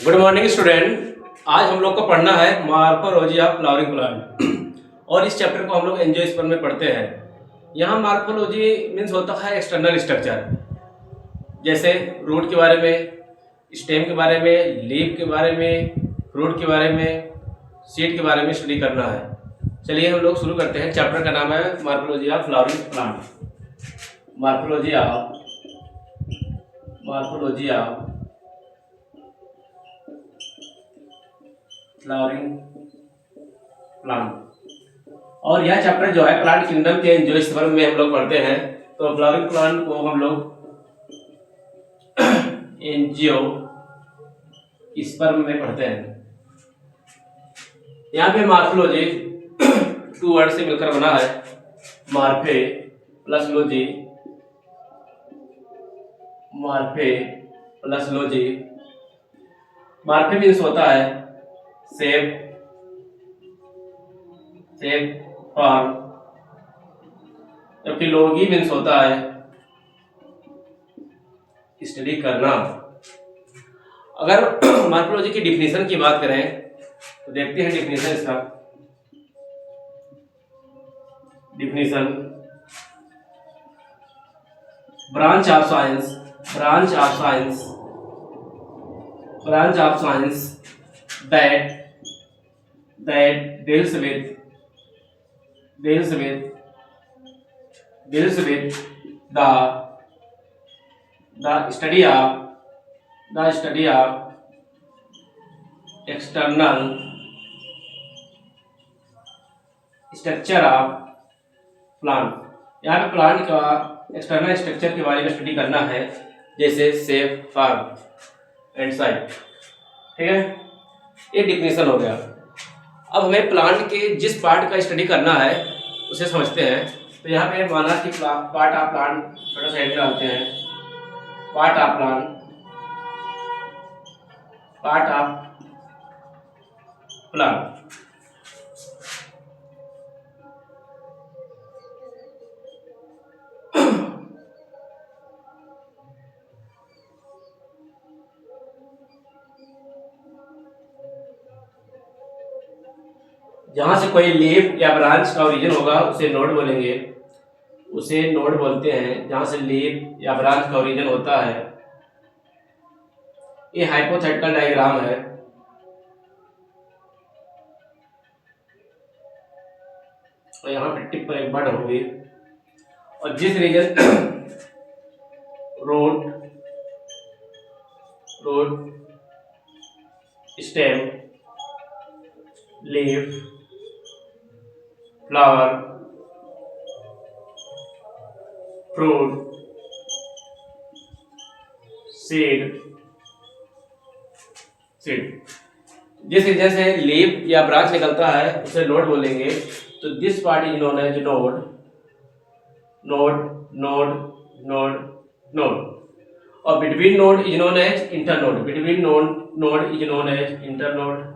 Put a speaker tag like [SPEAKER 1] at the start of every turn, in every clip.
[SPEAKER 1] Good morning student. आज हम लोग को पढ़ना है मॉर्फोलॉजी ऑफ फ्लावरिंग प्लांट और इस चैप्टर को हम लोग एंजियोस्पर्म में पढ़ते हैं। यहाँ मॉर्फोलॉजी मीन्स होता है एक्सटर्नल स्ट्रक्चर, जैसे रूट के बारे में, स्टेम के बारे में, लीफ के बारे में, फ्रूट के बारे में, सीड के बारे में स्टडी करना है। चलिए हम लोग शुरू करते हैं। चैप्टर का नाम है morphology of flowering plant. Morphology of flowering plant. और यह चैप्टर जो है प्लांट किंगडम के एंजियोस्पर्म में हम लोग पढ़ते हैं। तो फ्लावरिंग प्लांट को हम लोग एंजियोस्पर्म में पढ़ते हैं। यहाँ पे मॉर्फोलॉजी टू वर्ड से मिलकर बना है, Morphe plus logy. Morphe plus logy. Morphe means होता है शेप, फॉर्म, जबकि लॉगी मीन्स होता है स्टडी करना। अगर मॉर्फोलॉजी की डिफिनीशन की बात करें तो देखते हैं डिफिनीशन इसका। Definition, branch of science that deals with the study of external structure of plant। यहाँ पे प्लांट का एक्सटर्नल स्ट्रक्चर के बारे में स्टडी करना है, जैसे शेप, फॉर्म एंड साइज। ठीक है, ये डिफिनेशन हो गया। अब हमें प्लांट के जिस पार्ट का स्टडी करना है उसे समझते हैं। तो यहाँ पे माना कि पार्ट ऑफ प्लांट थोड़ा साइड में डालते हैं। पार्ट ऑफ प्लांट जहां से कोई लीफ या ब्रांच का ओरिजिन होगा उसे नोड बोलेंगे, उसे नोड बोलते हैं। जहां से लीफ या ब्रांच का ओरिजिन होता है। ये हाइपोथेटिकल डायग्राम है। और यहाँ पे टिप पर एक बड होगी और जिस region root, stem, leaf, flower, fruit, seed जिस रीजन से लीफ या ब्रांच निकलता है उसे नोड बोलेंगे। तो this part is known as node. और between node is known as internode. Between node is known as internode.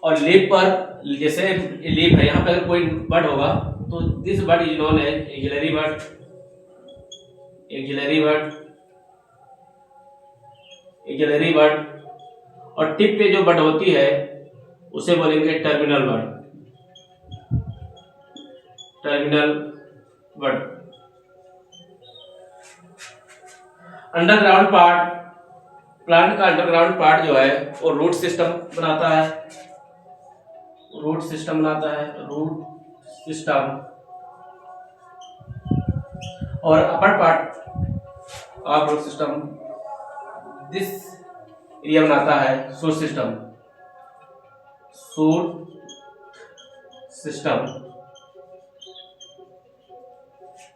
[SPEAKER 1] और लीफ पर, जैसे लीफ है, यहाँ पे अगर कोई बड होगा तो this bud is known as axillary bud. और टिप पे जो बड होती है उसे बोलेंगे terminal bud. Underground part, plant का अंडरग्राउंड पार्ट जो है वो रूट सिस्टम बनाता है। और upper part of root system, this area बनाता है शूट सिस्टम।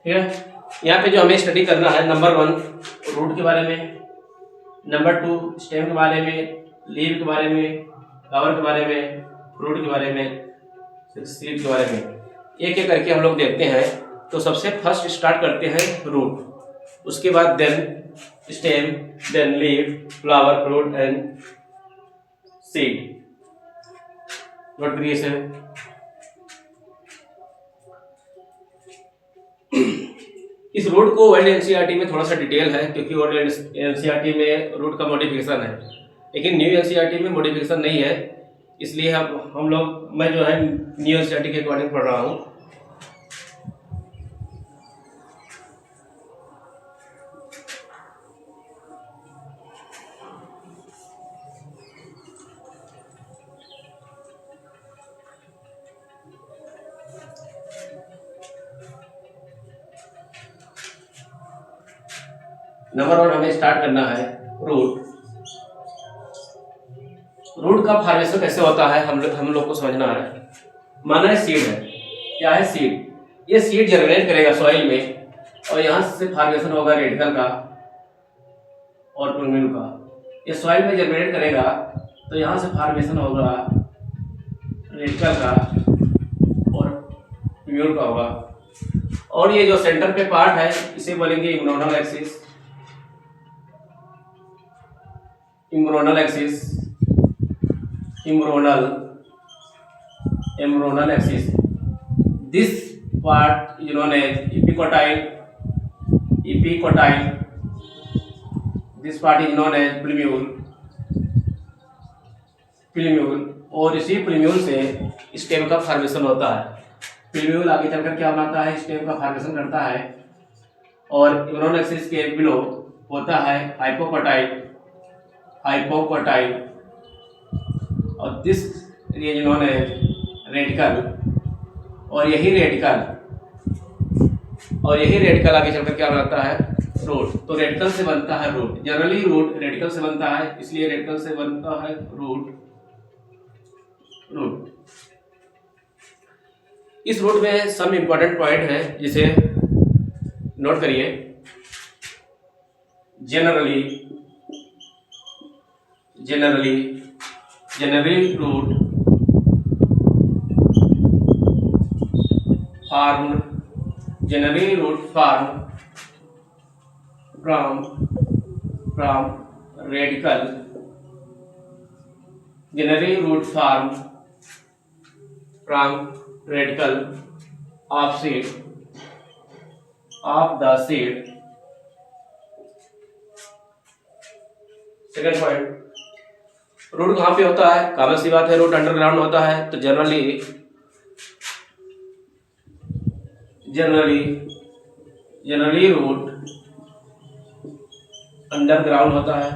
[SPEAKER 1] ठीक है, यहाँ पे जो हमें स्टडी करना है, नंबर 1 रूट के बारे में, नंबर 2 स्टेम के बारे में, लीफ के बारे में, फ्लावर के बारे में, फ्रूट के बारे में, सीड के बारे में। एक एक करके हम लोग देखते हैं। तो सबसे फर्स्ट स्टार्ट करते हैं रूट, उसके बाद then stem, then leaf, flower, fruit and seed. Note करिए इसे। इस रूट को वर्ल्ड एनसीईआरटी में थोड़ा सा डिटेल है, क्योंकि वर्ल्ड एनसीईआरटी में रूट का मॉडिफिकेशन है, लेकिन न्यू एनसीईआरटी में मॉडिफिकेशन नहीं है। इसलिए हम लोग मैं जो है न्यू एनसीईआरटी के अकॉर्डिंग पढ़ रहा हूँ। नंबर 1 हमें स्टार्ट करना है रूट। रूट का फॉर्मेशन कैसे होता है हम लोग को समझना है। माना है सीड है, क्या है सीड, ये सीड जनरेट करेगा सॉइल में, और यहाँ से फॉर्मेशन होगा रेडिकल का और प्लूम्यूल का। ये सॉइल में जनरेट करेगा तो यहाँ से फॉर्मेशन होगा रेडिकल का और प्लूम्यूल का होगा। और ये जो सेंटर पे पार्ट है इसे बोलेंगे embryonal axis, embryonal axis, embryonal axis. This part is known as epicotyle. This part is known as plumule. और इसी प्लूम्यूल से स्टेम का फॉर्मेशन होता है। प्लूम्यूल आगे चलकर क्या बनाता है, स्टेम का फॉर्मेशन करता है। और इम्ब्रोनल एक्सिस के बिलो होता है हाइपोकोटाइल, और this is known as radical. और यही रेडिकल आगे चलकर क्या बनाता है, रूट। तो रेडिकल से बनता है रूट। जनरली रूट रेडिकल से बनता है, इसलिए रेडिकल से बनता है रूट। इस रूट में सम इंपॉर्टेंट पॉइंट है जिसे नोट करिए। Generally root formed from radical. Generally root formed from radical of the seed. Second point, root कहाँ पे होता है, कॉमन सी बात है, रूट अंडरग्राउंड होता है। तो जनरली रूट अंडरग्राउंड होता है।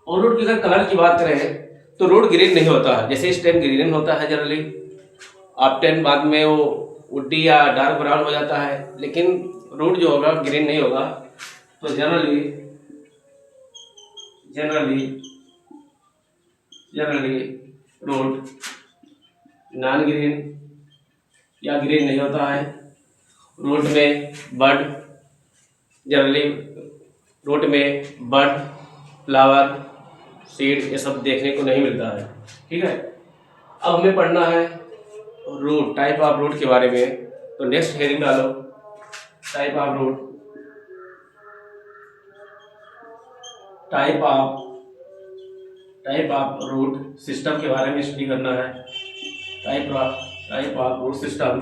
[SPEAKER 1] और रूट की अगर कलर की बात करें तो रूट ग्रीन नहीं होता है, जैसे स्टेम ग्रीन होता है जनरली, आफ्टर बाद में वो वुडी या डार्क ब्राउन हो जाता है, लेकिन रूट जो होगा ग्रीन नहीं होगा। तो जनरली रूट नॉन ग्रीन या ग्रीन नहीं होता है। रूट में बड, फ्लावर, सीड ये सब देखने को नहीं मिलता है। ठीक है, अब हमें पढ़ना है रूट, टाइप ऑफ रूट के बारे में। तो नेक्स्ट हेडिंग डालो, type of root. Type of root system के बारे में स्टडी करना है। Type of root system.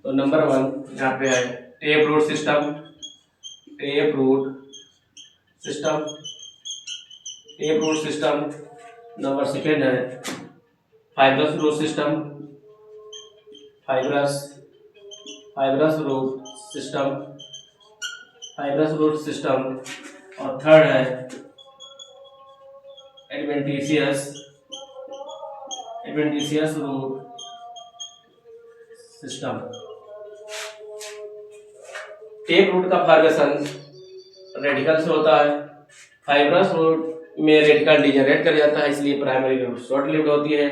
[SPEAKER 1] तो नंबर 1 यहाँ पे है टेप रूट सिस्टम। नंबर 2 है फाइब्रस रूट सिस्टम। और 3rd है adventitious root system. Tap root का फॉर्मेशन रेडिकल से होता है। फाइब्रस रूट में रेडिकल डिजेनरेट कर जाता है, इसलिए प्राइमरी रूट शॉर्ट लिव्ड होती है।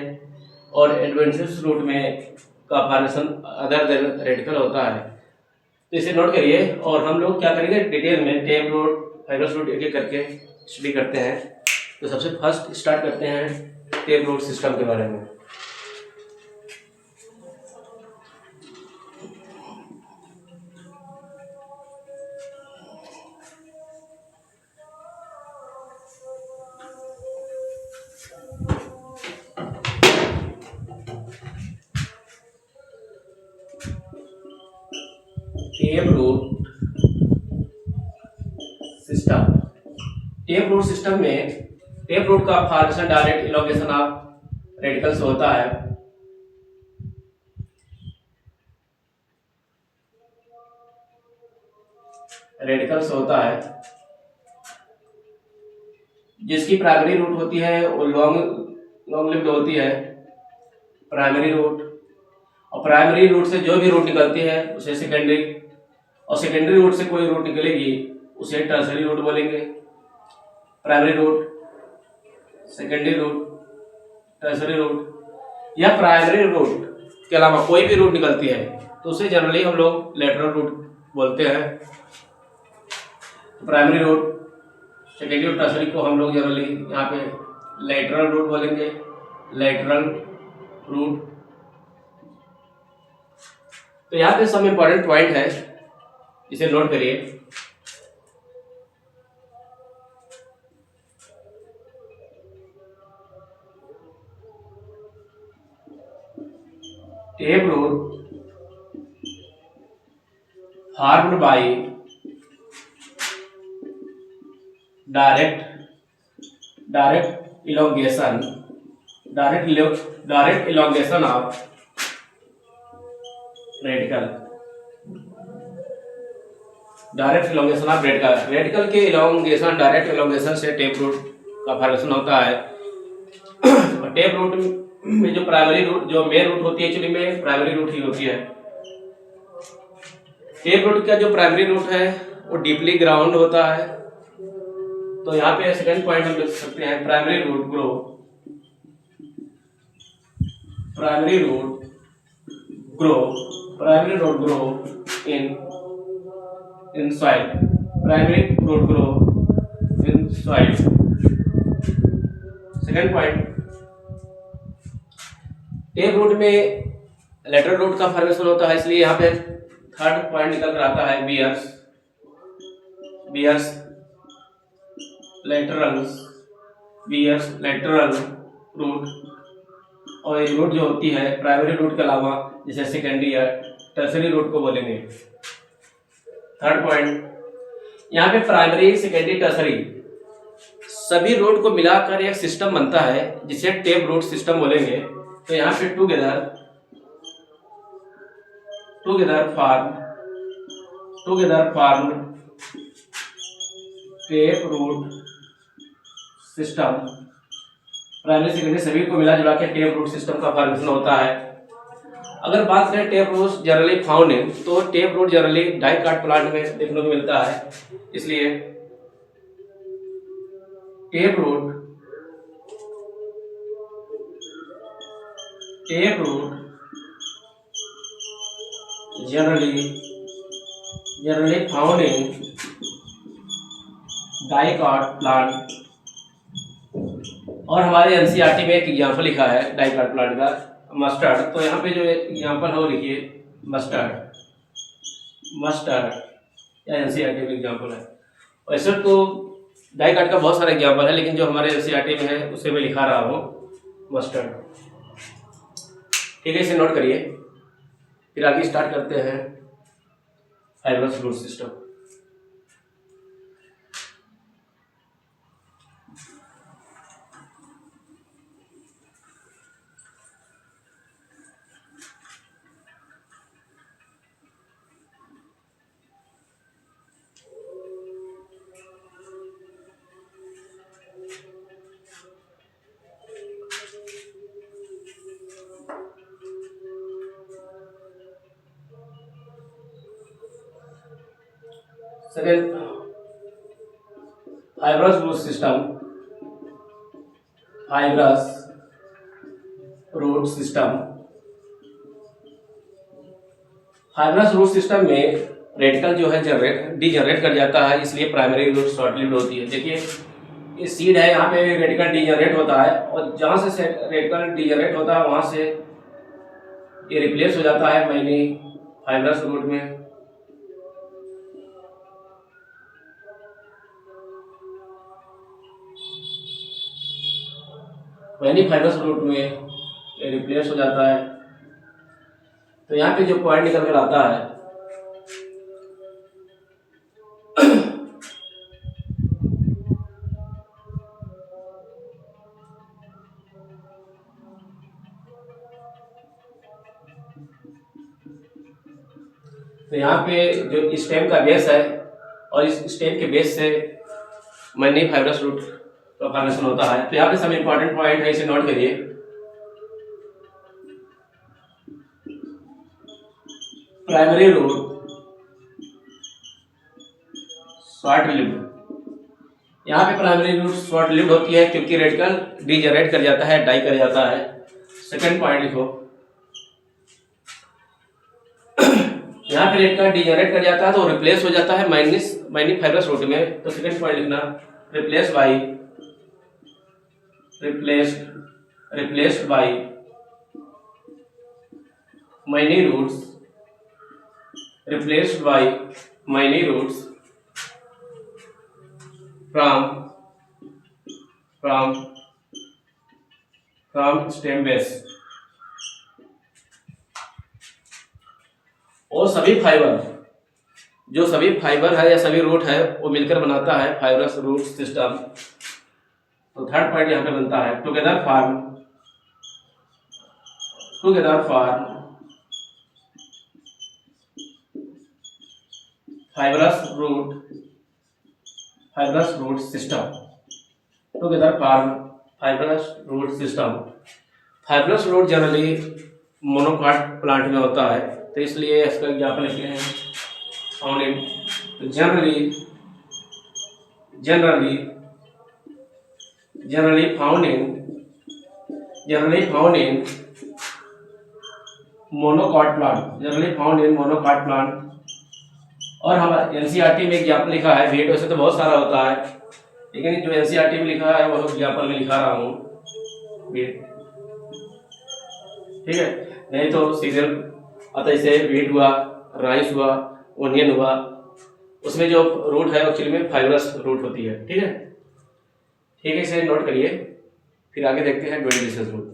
[SPEAKER 1] और एडवेंटिशियस रूट में का फॉर्मेशन अदर देन रेडिकल होता है। तो इसे नोट करिए, और हम लोग क्या करेंगे डिटेल में टेप रूट, फाइब्रस रूट एक एक करके स्टडी करते हैं। तो सबसे फर्स्ट स्टार्ट करते हैं टेप रूट सिस्टम के बारे में। Tap root system. Tap root system में टेप रूट का formation direct elongation of radicals होता है। रेडिकल्स होता है जिसकी प्राइमरी रूट होती है वो लॉन्ग लिव्ड होती है, प्राइमरी रूट। और प्राइमरी रूट से जो भी रूट निकलती है उसे सेकेंडरी, और सेकेंडरी रूट से कोई रूट निकलेगी उसे टर्सरी रूट बोलेंगे। Primary root, secondary root, tertiary root या प्राइमरी रूट के अलावा कोई भी रूट निकलती है तो उसे जनरली हम लोग लेटरल रूट बोलते हैं। प्राइमरी रूट, सेकेंडरी और टर्सरी को हम लोग जनरली यहाँ पे लेटरल रूट बोलेंगे, लेटरल रूट। तो यहाँ पे सब इंपॉर्टेंट पॉइंट है, इसे नोट करिए। Tap root formed by direct elongation of radical. Direct elongation of radical, radical के इलोंगेशन, डायरेक्ट इलोंगेशन से टेप रूट का फॉर्मेशन होता है। और टेप रूट में जो प्राइमरी रूट, जो मेन रूट होती है एक्चुअली में प्राइमरी रूट ही होती है। टेप रूट का जो प्राइमरी रूट है वो डीपली ग्राउंड होता है। तो यहाँ पे सेकंड पॉइंट हम लिख सकते हैं, primary root grow, primary root grow in soil, primary root grow in soil. Second point, tap root में लेटरल रूट का फॉर्मेशन होता है, इसलिए यहाँ पे थर्ड पॉइंट निकल कर आता है बियर्स लेटरल रूट। और ये रूट जो होती है प्राइमरी रूट के अलावा जैसे सेकेंडरी या टर्सरी रूट को बोलेंगे। थर्ड पॉइंट, यहाँ पे प्राइमरी, सेकेंडरी, टर्सरी सभी रूट को मिलाकर एक सिस्टम बनता है जिसे टेप रूट सिस्टम बोलेंगे। तो यहाँ पे together form tap root system. Primary, secondary सभी को मिला जुला के टेप रूट सिस्टम का फॉर्मेशन होता है। अगर बात करें tap root generally found in, तो tap root generally dicot plant में देखने को मिलता है, इसलिए tap root generally found in dicot plant. और हमारे एनसीईआरटी में एक एग्जाम्पल लिखा है डाइकाट प्लांट का, मस्टर्ड। तो यहाँ पे जो एग्जाम्पल है वो लिखिए मस्टर्ड या एनसीईआरटी में एग्जाम्पल है। वैसे तो डाइकाट का बहुत सारा एग्जाम्पल है, लेकिन जो हमारे एनसीईआरटी में है उसे मैं लिखा रहा हूँ मस्टर्ड। ठीक है, इसे नोट करिए। फिर आगे स्टार्ट करते हैं fibrous root system. Second, fibrous root system. Fibrous root system में रेडिकल जो है डीजनरेट कर जाता है, इसलिए प्राइमरी रूट शॉर्ट लिव्ड होती है। देखिए ये सीड है, यहाँ पे रेडिकल डीजनरेट होता है और जहाँ से रेडिकल डीजनरेट होता है वहाँ से ये रिप्लेस हो जाता है मैनी फाइब्रस रूट में। मैनी फाइब्रस रूट में रिप्लेस हो जाता है। तो यहाँ पे जो पॉइंट निकल कर आता है तो यहाँ पे जो स्टेम का बेस है और इस स्टेम के बेस से मैनी फाइब्रस रूट का फॉर्मेशन होता है। तो यहाँ पे सब इंपॉर्टेंट पॉइंट है, इसे नोट करिए। प्राइमरी रूट शॉर्ट लिव्ड, यहाँ पे प्राइमरी रूट शॉर्ट लिव्ड होती है क्योंकि रेडिकल डीजनरेट कर जाता है, डाई कर जाता है। सेकंड पॉइंट लिखो, यहाँ पे रेडिकल डीजनरेट कर जाता है तो रिप्लेस हो जाता है मैनी फाइब्रस रूट में। तो सेकंड पॉइंट लिखना, replaced by many roots, replaced by many roots from stem base। और सभी फाइबर है या सभी रूट है वो मिलकर बनाता है फाइब्रस रूट सिस्टम। तो थर्ड पॉइंट यहाँ पे बनता है, together form fibrous root system. Together form fibrous root system. Fibrous root generally monocot plant में होता है, तो इसलिए इसका एग्जाम्पल लिखे हैं found in generally found in monocot plant. और हमारे एनसीईआरटी में एग्जाम्पल लिखा है, वेट वैसे तो बहुत सारा होता है लेकिन जो एनसीईआरटी में लिखा है वो एग्जाम्पल में लिखा रहा हूँ वेट, ठीक है। नहीं तो सीरियल अतः इसे वेट हुआ, राइस हुआ, ओनियन हुआ, उसमें जो रूट है एक्चुअली में फाइब्रस रूट होती है, ठीक है। इसे नोट करिए, फिर आगे देखते हैं एडवेंटिशियस रूट।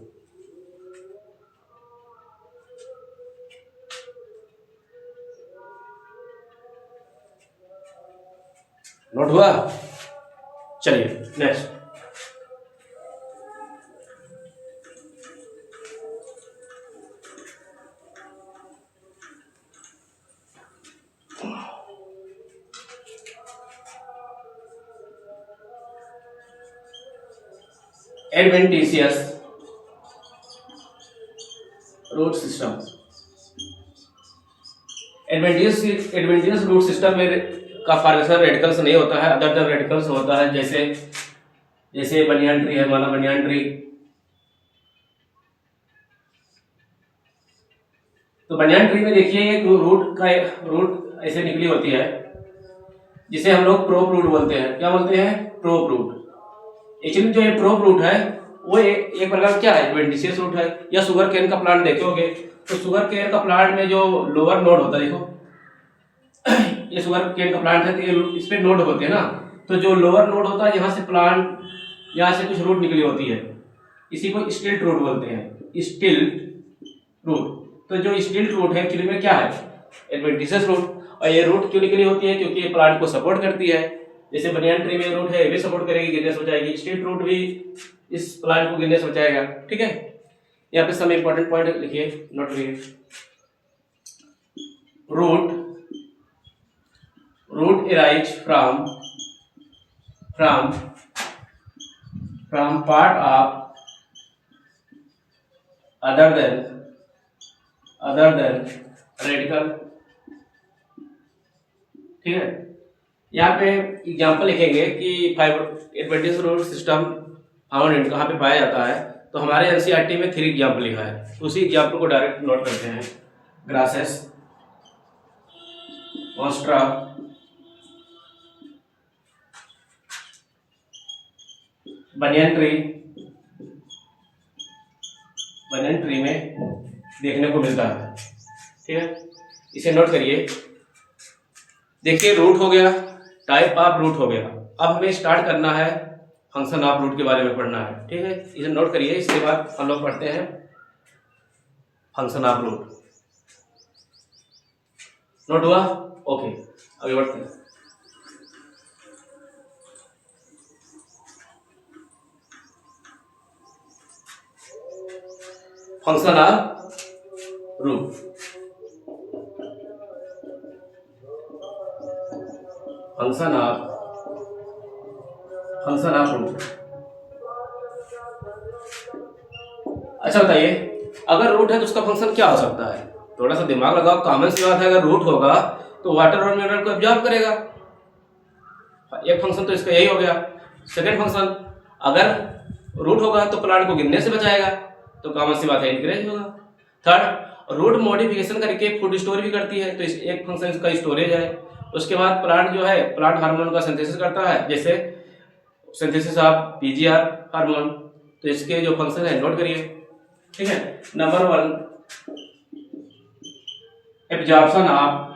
[SPEAKER 1] नोट हुआ? चलिए next, adventitious root system. Adventitious root system में का फॉर्मेशन रेडिकल्स नहीं होता है, अदर रेडिकल्स होता है। जैसे बनियान ट्री है, माना बनियान ट्री, तो बनियान ट्री में देखिए एक रूट ऐसे निकली होती है जिसे हम लोग प्रोप रूट बोलते हैं। क्या बोलते हैं? Prop root. एक्चुअली जो ये प्रोप रूट है वो एक प्रकार क्या है, एडवेंटिशियस रूट है। या शुगर केन का प्लांट देखोगे तो शुगर केन का प्लांट में जो लोअर नोड होता है, देखो ये शुगर केन का प्लांट है तो ये इस पे नोड होते हैं ना, तो जो लोअर नोड होता है यहाँ से प्लांट, यहाँ से कुछ रूट निकली होती है, इसी को स्टिल्ट रूट बोलते हैं, स्टिल्ट रूट। तो जो स्टिल्ट रूट है एक्चुअली में क्या है, एडवेंटिशियस रूट। और ये रूट क्यों निकली होती है? क्योंकि ये प्लांट को सपोर्ट करती है। जैसे बनियान ट्री में रूट है, ये भी सपोर्ट करेगी, गिरने से बचाएगी। स्टिल्ट रूट भी इस प्लांट को गिरने से बचाएगा, ठीक है। यहाँ पे सब इंपॉर्टेंट पॉइंट लिखिए, नोट करिए। Root arise from part of other than radical, ठीक है। यहाँ पे एग्जाम्पल लिखेंगे कि एडवेंटिशियस रूट सिस्टम फाउंड कहाँ पे पाया जाता है, तो हमारे एनसीईआरटी में 3 एग्जाम्पल लिखा है, उसी एग्जाम्पल को डायरेक्ट नोट करते हैं। ग्रासेस, मोस्ट्रा, बनियन ट्री में देखने को मिलता है, ठीक है। इसे नोट करिए। देखिए रूट हो गया, टाइप ऑफ रूट हो गया। अब हमें स्टार्ट करना है फंक्शन ऑफ रूट के बारे में पढ़ना है, ठीक है। इसे नोट करिए। इसके बाद हम लोग पढ़ते हैं फंक्शन ऑफ रूट। नोट हुआ? ओके, आगे बढ़ते हैं। Function of root. Function of root. अच्छा बताइए, अगर रूट है तो उसका फंक्शन क्या हो सकता है? थोड़ा सा दिमाग लगाओ, कॉमन सी बात है। अगर रूट होगा तो वाटर और मिनरल को एब्जॉर्ब करेगा। एक फंक्शन तो इसका यही हो गया। सेकंड फंक्शन, अगर रूट होगा तो प्लांट को गिरने से बचाएगा, तो कॉमन सी बात है इंक्रीज होगा। थर्ड, रूट मॉडिफिकेशन करके फूड स्टोर भी करती है, तो इस एक फंक्शन इसका स्टोरेज है। उसके बाद प्लांट जो है प्लांट हार्मोन का सिंथेसिस करता है, जैसे सिंथेसिस ऑफ पीजीआर हार्मोन। तो इसके जो फंक्शन है नोट करिए, ठीक है। Number 1, absorption of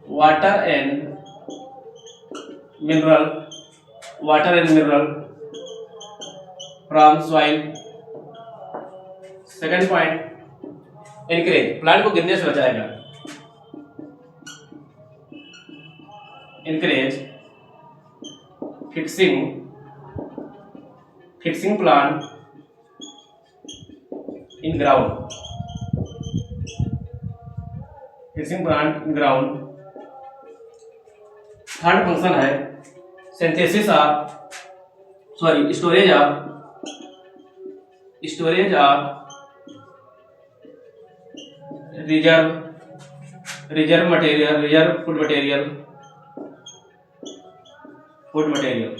[SPEAKER 1] water and mineral from soil. Second point, anchorage, plant को गिरने से बचाएगा। Anchorage fixing plant in ground. Third function है storage of reserve food material.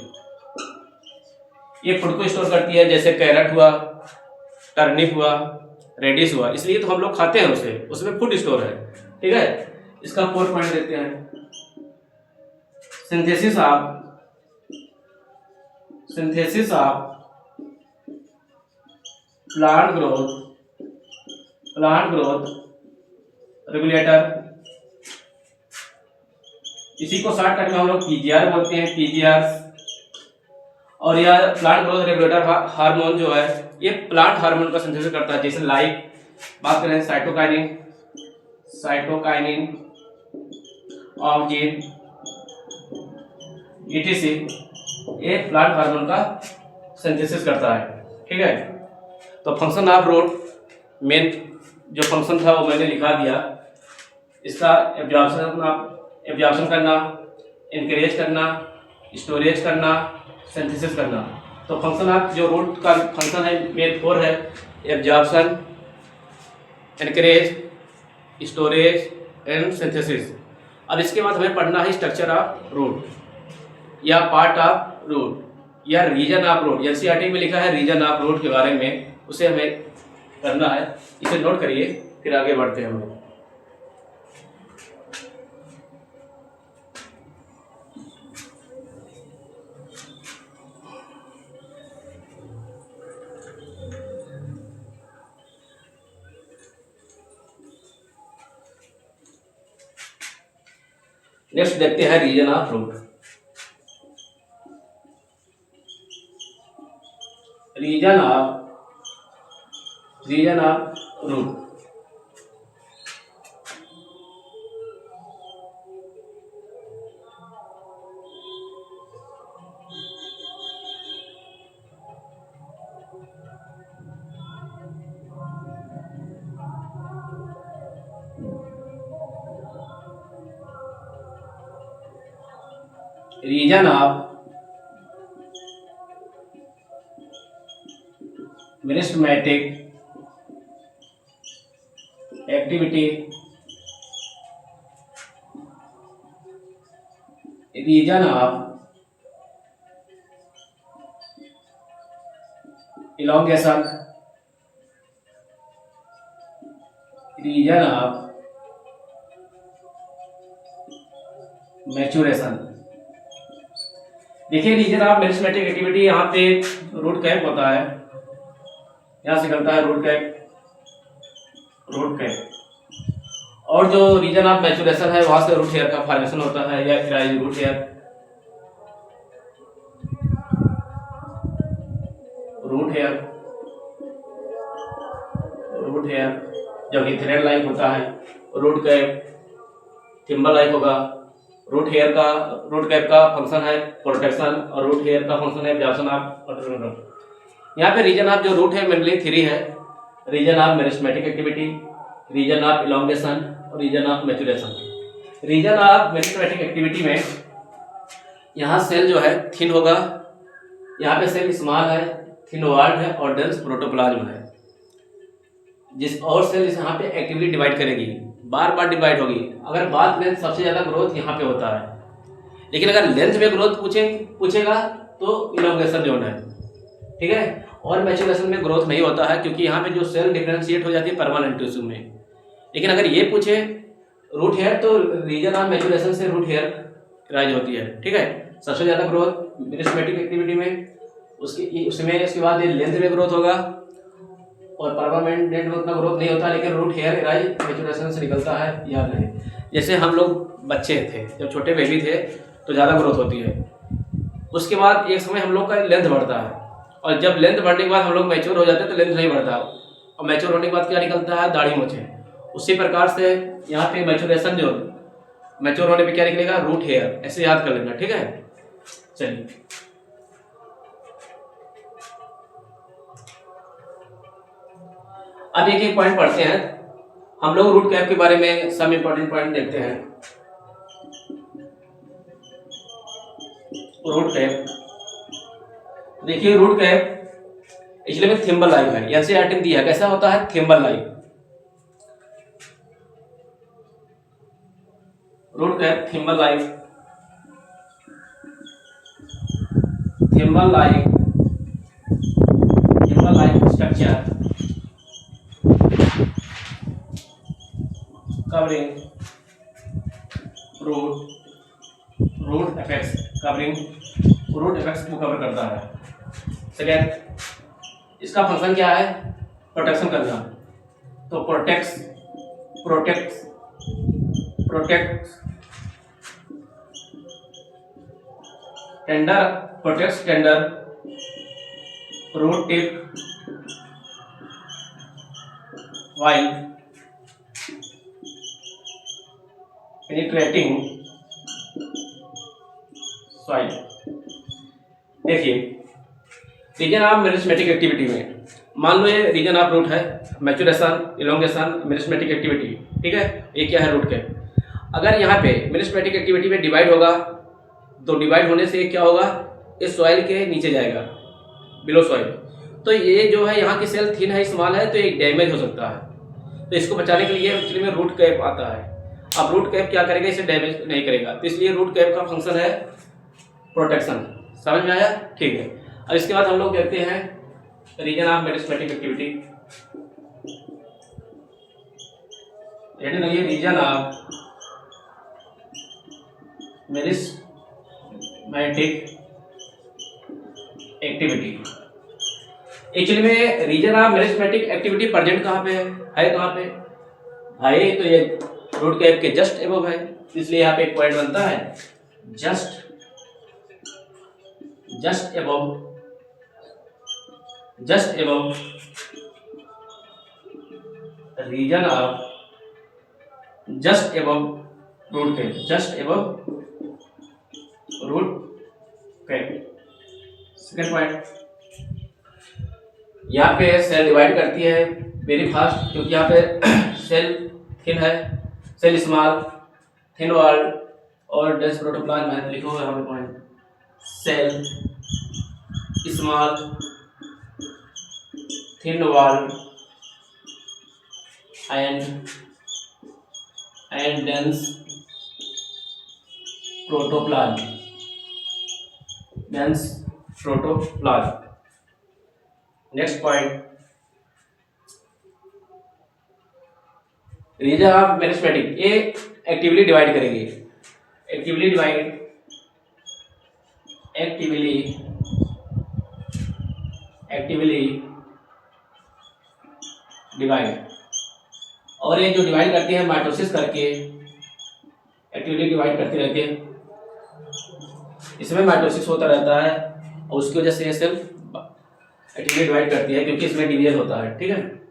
[SPEAKER 1] ये फूड को स्टोर करती है, जैसे कैरेट हुआ, टर्निप हुआ, रेडिश हुआ, इसलिए तो हम लोग खाते हैं उसे, उसमें फूड स्टोर है, ठीक है। इसका 4 पॉइंट देखते हैं। Synthesis of plant growth regulator, इसी को शॉर्टकट में हम लोग पीजीआर बोलते हैं, पीजीआर। और यह प्लांट ग्रोथ रेगुलेटर हार्मोन जो है ये प्लांट हार्मोन का सिंथेसिस करता है, जैसे लाइक बात करें साइटोकाइनिन ऑक्जिन ETC, ये प्लांट हार्मोन का सिंथेसिस करता है, ठीक है। तो फंक्शन ऑफ रूट मेन जो फंक्शन था वो मैंने लिखा दिया। इसका एब्जॉर्प्शन करना, इनकरेज करना, स्टोरेज करना, सिंथेसिस करना। तो फंक्शन ऑफ जो रूट का फंक्शन है मेन 4 है, absorption, encourage, storage and synthesis. अब इसके बाद हमें पढ़ना है स्ट्रक्चर ऑफ रूट या पार्ट ऑफ रूट या रीजन ऑफ रूट। एनसीईआरटी में लिखा है रीजन ऑफ रूट के बारे में, उसे हमें करना है। इसे नोट करिए, फिर आगे बढ़ते हैं हम लोग। नेक्स्ट देखते हैं region of root. Region of root, region of meristematic activity, region of elongation, region of maturation. देखिए रीजन ऑफ मेरिस्टेमेटिक एक्टिविटी, यहाँ पे रूट कैप होता है, यहाँ से करता है रूट कैप। और जो रीजन ऑफ मैच्योरेशन है वहां से रूट हेयर का फॉर्मेशन होता है, या राइज रूट हेयर जब ये थ्रेड लाइक होता है, रूट कैप थिम्बल लाइक होगा। रूट कैप का फंक्शन है प्रोटेक्शन, और रूट हेयर का फंक्शन है एब्जॉर्प्शन ऑफ। यहाँ पे रीजन ऑफ जो रूट है मेनली 3 है। Region of meristematic activity, region of elongation और region of maturation. Region of meristematic activity में यहाँ सेल जो है थिन होगा, यहाँ पे सेल स्मॉल है, थिन वॉल्ड है और डेंस प्रोटोप्लाज्म है। जिस और सेल यहाँ पे एक्टिवली डिवाइड करेगी, बार बार डिवाइड होगी। अगर बात लेंथ सबसे ज़्यादा ग्रोथ यहाँ पे होता है, लेकिन अगर लेंथ में ग्रोथ पूछेगा तो इलोंगेशन जोन है, ठीक है। और मैचुरेशन में ग्रोथ नहीं होता है क्योंकि यहाँ पे जो सेल डिफरेंशिएट हो जाती है परमानेंट टिश्यू में। लेकिन अगर ये पूछे रूट हेयर तो रीजन ऑफ मैचुरेशन से रूट हेयर राइज होती है, ठीक है। सबसे ज़्यादा ग्रोथ मेरिस्टेमेटिक एक्टिविटी में, उसके बाद ये लेंथ में ग्रोथ होगा और परमानेंट में उतना ग्रोथ नहीं होता, लेकिन रूट हेयर राइज मैचुरेशन से निकलता है, याद रहे। जैसे हम लोग बच्चे थे, जब छोटे बेबी थे तो ज़्यादा ग्रोथ होती है, उसके बाद एक समय हम लोग का लेंथ बढ़ता है, और जब लेंथ बढ़ने के बाद हम लोग मैच्योर हो जाते हैं तो लेंथ नहीं बढ़ता, और मैच्योर होने के बाद क्या निकलता है, दाढ़ी मूंछें। उसी प्रकार से यहाँ पे मैचुरेशन जो मैच्योर होने पे क्या निकलेगा, रूट हेयर। ऐसे याद कर लेना, ठीक है। चलिए अब एक पॉइंट पढ़ते हैं हम लोग। रूट कैप के बारे में सम इंपॉर्टेंट पॉइंट देखते हैं। रूट कैप, देखिए रूट कैप एक्चुअली में थिम्बल लाइक है, एनसीईआरटी में दिया है। कैसा होता है, thimble like. Root cap thimble like, thimble like structure covering root apex, covering root apex को कवर करता है। सेकेंड, इसका फंक्शन क्या है, प्रोटेक्शन करना। तो protect tender root tip while penetrating soil। देखिए रीजन ऑफ मेरिस्टेमेटिक एक्टिविटी में मान लो ये रीजन ऑफ रूट है, मैचुरेशन, इलोंगेशन, मेरिस्टेमेटिक एक्टिविटी, ठीक है। ये क्या है, रूट कैप। अगर यहाँ पे मेरिस्टेमेटिक एक्टिविटी में डिवाइड होगा तो डिवाइड होने से क्या होगा, इस सॉइल के नीचे जाएगा, बिलो सॉइल। तो ये जो है यहाँ की सेल थिन है, स्मॉल है, तो एक डैमेज हो सकता है। तो इसको बचाने के लिए एक्चुअली में रूट कैप आता है। अब रूट कैप क्या करेगा, इसे डैमेज नहीं करेगा, तो इसलिए रूट कैप का फंक्शन है प्रोटेक्शन। समझ में आया, ठीक है। अब इसके बाद हम लोग देखते हैं region of meristematic activity. Region of meristematic activity, actually में region of meristematic activity present कहाँ पे है कहाँ पे भाई, तो ये रूट कैप के जस्ट एबव है, इसलिए यहाँ पे एक पॉइंट बनता है, just above region of, just above root cap, just above root cap. Second point, यहाँ पे सेल डिवाइड करती है वेरी फास्ट, क्योंकि यहाँ पे सेल थिन है, सेल स्मॉल, थिन वॉल्ड और डेंस प्रोटोप्लाज्म है। लिखो हमें point, cell small, thin walled and dense protoplasm, next point, region of meristematic, ये एक्टिवली डिवाइड करेंगे, एक्टिवली डिवाइड, और ये जो डिवाइड करते हैं माइटोसिस करके एक्टिवली डिवाइड करते रहते हैं। इसमें माइटोसिस होता रहता है और उसकी वजह से ये सेल एक्टिवली डिवाइड करती है, क्योंकि इसमें डिवीजन होता है, ठीक है।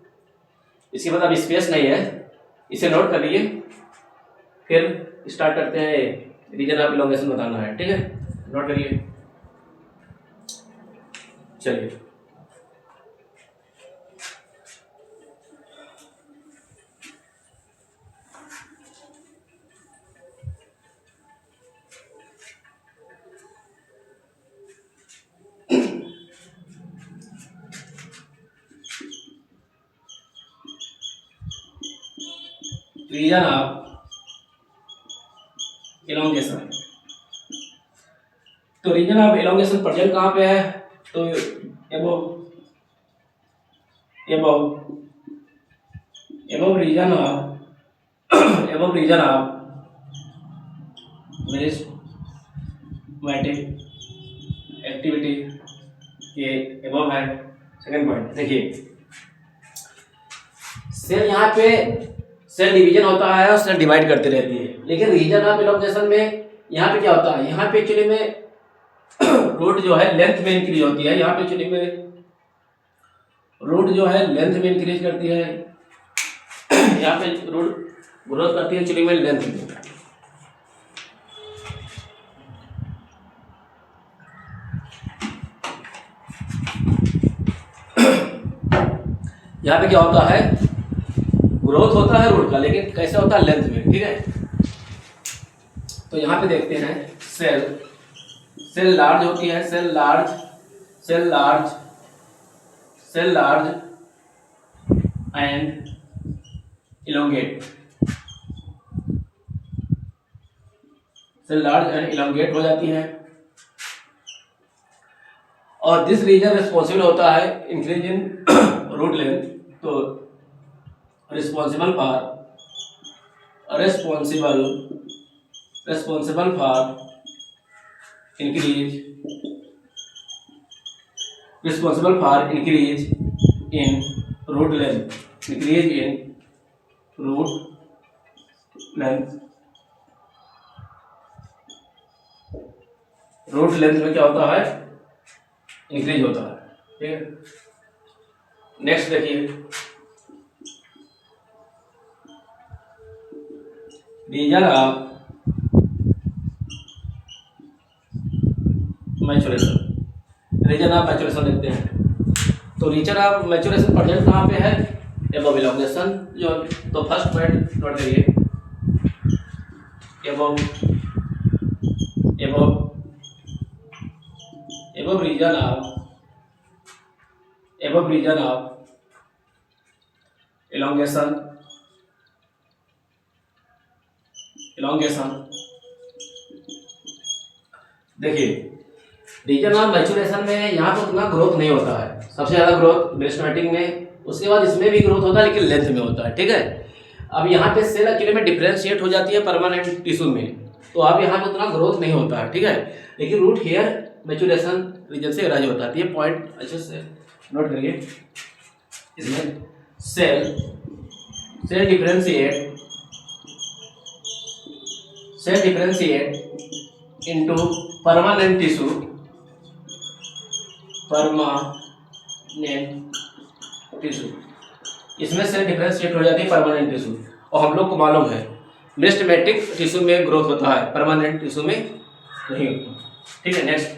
[SPEAKER 1] इसके बाद अब स्पेस नहीं है, इसे नोट कर लीजिए, फिर स्टार्ट करते हैं रीजन ऑफ इलोंगेशन बताना है, ठीक है। नोट करिए, चलिए। Region of elongation. तो रीजन ऑफ इलोंगेशन प्रेजेंट कहाँ पे है? तो above region of meristematic activity के एबव है। सेकंड पॉइंट देखिए, सेल यहाँ पे सेल डिवीजन होता है और सेल डिवाइड करती रहती है, लेकिन रीजन ऑफ इलोंगेशन में यहाँ पे क्या होता है? यहाँ पे एक्चुअली में रूट जो है लेंथ में इंक्रीज होती है। यहाँ पे एक्चुअली में रूट जो है लेंथ में इंक्रीज करती है, यहाँ पे रूट ग्रोथ करती है एक्चुअली में लेंथ में। यहाँ पे क्या होता है? ग्रोथ होता है रूट का, लेकिन कैसे होता है? लेंथ में। ठीक है, तो यहाँ पे देखते हैं सेल लार्ज होती है, cell large and elongate. Cell large and elongate हो जाती है, और दिस रीजन रिस्पॉन्सिबल होता है इंक्रीज इन रूट लेंथ। तो responsible for increase in root length, root length में क्या होता है? इंक्रीज होता है। ठीक है, नेक्स्ट देखिए, रीजन ऑफ मैचुरेशन देखते हैं। तो रीजन ऑफ मैचुरेशन प्रेजेंट कहाँ पे है? Above elongation zone. तो फर्स्ट पॉइंट नोट करिए, एबव रीजन ऑफ इलोंगेशन। देखिए, रीजन ऑफ मैचुरेशन में यहाँ पर उतना ग्रोथ नहीं होता है। सबसे ज्यादा ग्रोथ मेरिस्टेमेटिक में, उसके बाद इसमें भी ग्रोथ होता है लेकिन लेंथ में होता है। ठीक है, अब यहाँ पे सेल एक्चुअली में डिफरेंशिएट हो जाती है परमानेंट टिश्यू में, तो अब यहाँ पे उतना ग्रोथ नहीं होता है। ठीक है, लेकिन रूट हेयर मैचुरेशन रीजन से राइज होता है। ये पॉइंट अच्छे से नोट करिए। इसमें cell differentiate into permanent tissue इसमें सेल डिफरेंशिएट हो जाती है परमानेंट टिश्यू, और हम लोग को मालूम है मेरिस्टेमेटिक टिश्यू में ग्रोथ होता है, परमानेंट टिश्यू में नहीं होता। ठीक है, नेक्स्ट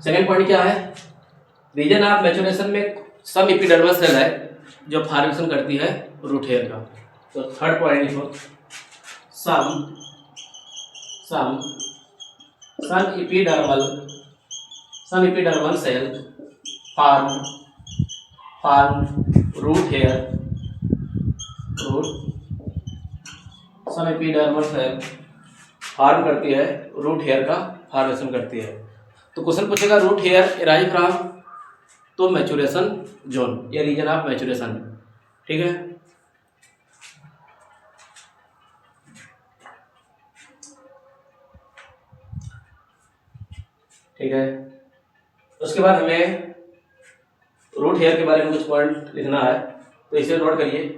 [SPEAKER 1] सेकंड पॉइंट क्या है? रीजन ऑफ मैचुरेशन में सम एपिडर्मल सेल है जो फॉर्मेशन करती है रूट हेयर का। तो थर्ड पॉइंट लिखो, some epidermal cell form root hair. Some epidermal cell form करती है रूट हेयर का फॉर्मेशन करती है। तो क्वेश्चन पूछेगा रूट हेयर अराइज फ्रॉम, तो मैचुरेशन जोन या रीजन ऑफ मैचुरेशन। ठीक है, उसके बाद हमें रूट हेयर के बारे में कुछ पॉइंट लिखना है, तो इसे नोट करिए।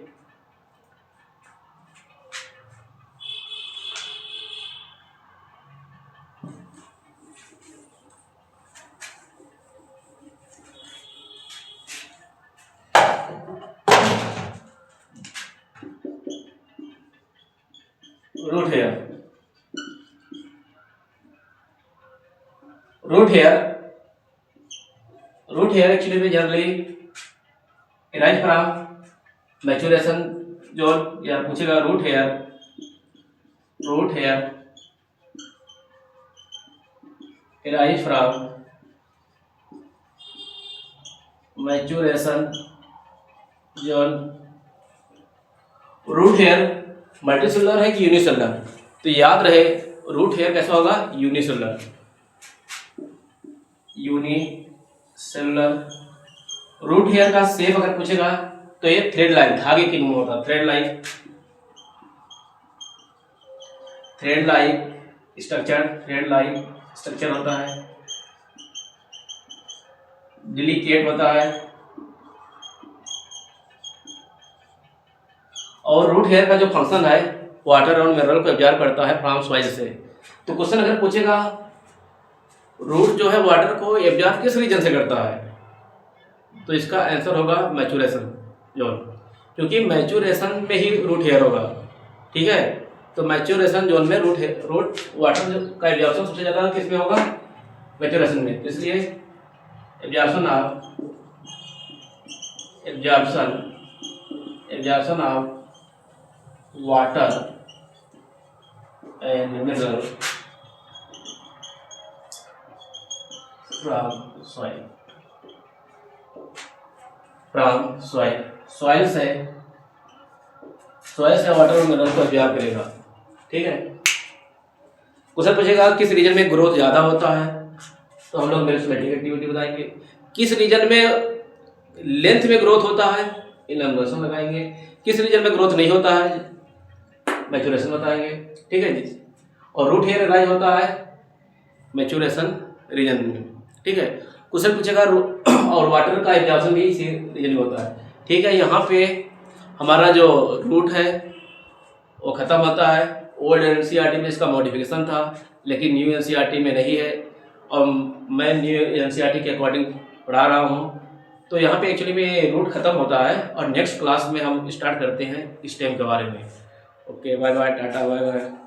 [SPEAKER 1] रूट हेयर एक्चुअली में generally arise from maturation zone, या पूछेगा root hair arise from maturation zone root hair multicellular है कि यूनिसेलुलर, तो याद रहे रूट हेयर कैसा होगा, यूनिसेलुलर। यूनिसेलुलर रूट हेयर का शेप अगर पूछेगा तो ये थ्रेड लाइन, धागे की नुमा होता है, thread line, thread line structure, thread line structure होता है, डिलिकेट होता है। और रूट हेयर का जो फंक्शन है वाटर और मिनरल को एब्जॉर्ब करता है फ्रॉम सॉइल से। तो क्वेश्चन अगर पूछेगा रूट जो है वाटर को एब्जॉर्ब किस रीजन से करता है, तो इसका आंसर होगा मैचुरेशन जोन, क्योंकि मैचुरेशन में ही रूट हेयर होगा। ठीक है, तो मैचुरेशन जोन में रूट वाटर का एब्जॉर्प्शन सबसे ज़्यादा किस में होगा, मैचुरेशन में। इसलिए absorption of water and mineral from soil, soil से वाटर और मिनरल को एब्जॉर्ब करेगा। ठीक है, क्वेश्चन पूछेगा किस रीजन में ग्रोथ ज़्यादा होता है, तो हम लोग मेरिस्टेमेटिक एक्टिविटी बताएंगे। किस रीजन में लेंथ में ग्रोथ होता है, इलॉन्गेशन लगाएंगे। किस रीजन में ग्रोथ नहीं होता है, मैचुरेशन बताएंगे। ठीक है जी, और रूट हेयर राइज होता है मैचुरेशन रीजन में। ठीक है, क्वेश्चन पूछेगा और वाटर का एब्जॉर्प्शन भी इसी रीजन में होता है। ठीक है, यहाँ पे हमारा जो रूट है वो खत्म होता है। ओल्ड एनसीईआरटी में इसका मॉडिफिकेशन था, लेकिन न्यू एनसीईआरटी में नहीं है, और मैं न्यू एनसीईआरटी के अकॉर्डिंग पढ़ा रहा हूँ। तो यहाँ पे एक्चुअली में रूट खत्म होता है, और नेक्स्ट क्लास में हम स्टार्ट करते हैं स्टेम के बारे में। Okay, bye bye, tata, bye bye.